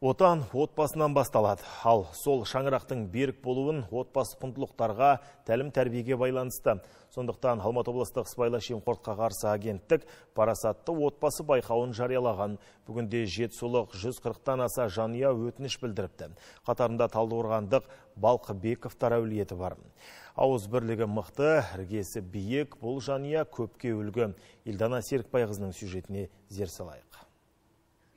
Отан отбасынан басталады. Ал сол шаңырақтың берік болуын отбасы құндылықтарға, тәлім тәрбиеге байланысты. Сондықтан Алматы облыстық сыбайлас жемқорлыққа қарсы агенттік парасатты отбасы байқауын жариялаған. Бүгінде Жетісулық 140-тан аса жанұя өтініш білдіріпті. Қатарында Талдықорғандық Балқыбековтар әулеті бар. Ауыз бірлігі мықты, іргесі биік, бұл жанұя көпке үлгі. Илдана Серікбайқызының сюжетіне зер салайық.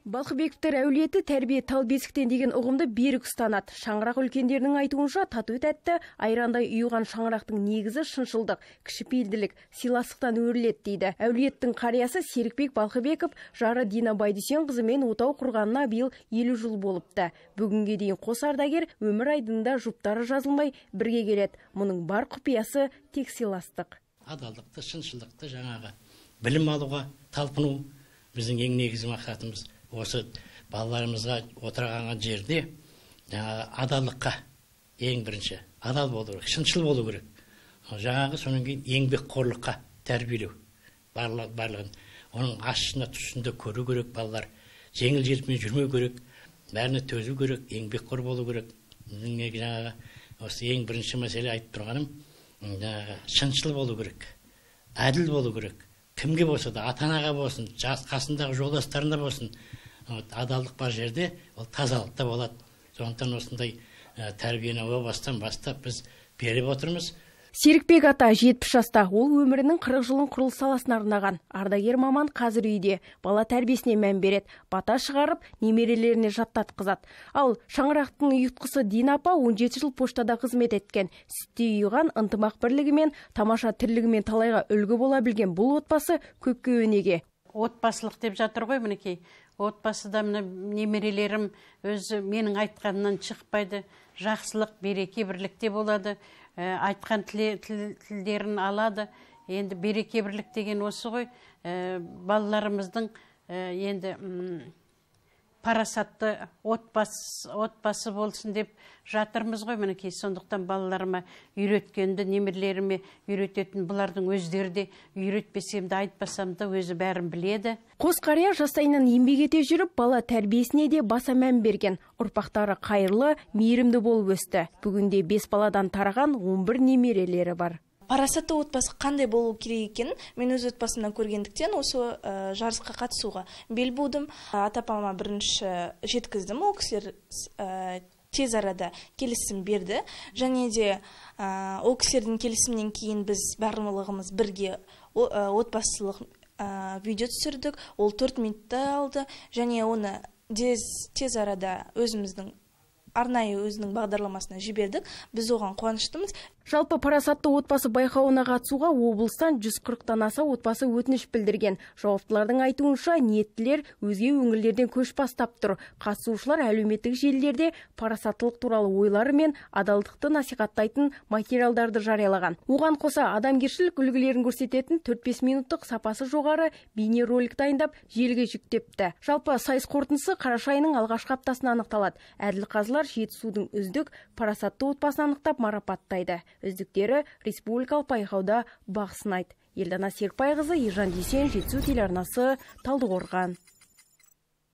Балқыбековтар әулеті тәрбие тал бесіктен деген ұғымды берік ұстанады. Шаңырақ үлкендерінің айтуынша тату тәтті, айрандай ұйыған шаңырақтың негізі шыншылдық, кішіпейілділік, сыйластықтан өріледі дейді. Әулеттің қариясы Серікбек Балқыбеков жары Дина Байдүсенқызымен отау құрғанына биыл 50 жыл болыпты. Бүгінге дейін қос ардагер өмір айдында жұптары жазылмай бірге келеді. Мұның бар құпиясы тек сыйластық. Адалдықты, шыншылдықты жаңағы білім алуға талпыну біздің ең негізгі мақсатымыз. Осы балаларымызға отырған жерде адалдыққа ең бірінші адал болу керек, шыншыл болу керек. Жаңағы соның кейін еңбекқорлыққа тәрбиелеу барлығын. Оның ащысына тұсында көру керек балалар. Жеңіл желпімен жүрмеу керек, бәріне төзу керек, еңбекқор болу керек. Жаңағы осы ең бірінші мәселе айтып тұрғаным, шыншыл болу керек, әділ болу керек. Кімге болса да, ата-анаға болсын, қасындағы жолдастарында болсын, адалдық бар жерде ол тазалықта болады. Сондықтан осындай тәрбиені о бастан бастап біз беріп отырмыз. Серікбек ата 70 жаста, ол өмірінің 40 жылын құрылыс саласына арнаған. Ардагер маман қазір үйде, бала тәрбиесіне мән береді, бата шығарып, немерелеріне жаттатқызады. Ал шаңырақтың ұйытқысы Дина апа 17 жыл поштада қызмет еткен. Сүтте ұйыған ынтымақ бірлігімен, тамаша тірлігімен талайға үлгі бола білген бұл отбасы көпке өнеге. Отбасылық деп жатыр ғой мінекей. Отбасыда немерелерім өзі менің айтқанынан шықпайды. Жақсылық, береке, бірлікте болады. Айтқан тілдерін алады. Енді береке, бірлік деген осы ғой. Балаларымыздың енді парасатты отбасы болсын деп жатырмыз ғой мінекей. Сондықтан балаларыма үйреткенді, немерлеріме үйрететін бұлардың өздері де үйретпесем де айтпасам да өзі бәрін біледі. Қос қария жастайынан еңбек ете жүріп, бала тәрбиесіне де баса мән берген. Ұрпақтары қайырлы, мейірімді болып өсті. Бүгінде 5 баладан тараған 11 немерелері бар. Парасатты отбасы қандай болу керек екенін мен өз отбасымнан көргендіктен осы жарысқа қатысуға бел будым. Ата-апама бірінші жеткіздім, ол кісілер тез арада келісім берді. Және де ол кісілердің келісімнен кейін біз барлығымыз бірге отбасылық видео түсірдік. Ол 4 минутта алды. Және оны тез арада арнайы өзінің бағдарламасына жібердік. Біз оған қуаныштымыз. Жалпы парасатты отбасы байқауына қатысуға облыстан 140-тан аса отбасы өтініш білдірген. Жауаптылардың айтуынша ниеттілер өзге өңірлерден көш бастап тұр. Қатысушылар әлеуметтік желілерде парасаттылық туралы ойлары мен адалдықты насихаттайтын материалдарды жариялаған. Оған қоса адамгершілік үлгілерін көрсететін 4-5 минуттық сапасы жоғары бейне ролик дайындап желіге жүктепті. Жалпы сайыс қорытындысы қараша айының алғашқы аптасында анықталады. Әділ қазылар Жетісудың үздік парасатты отбасын анықтап марапаттайды. Үздіктері республикалық байқауда бақ сынайды. Илдана Серікбайқызы, Ержан Дүйсен, Жетісу телеарнасы, Талдықорған.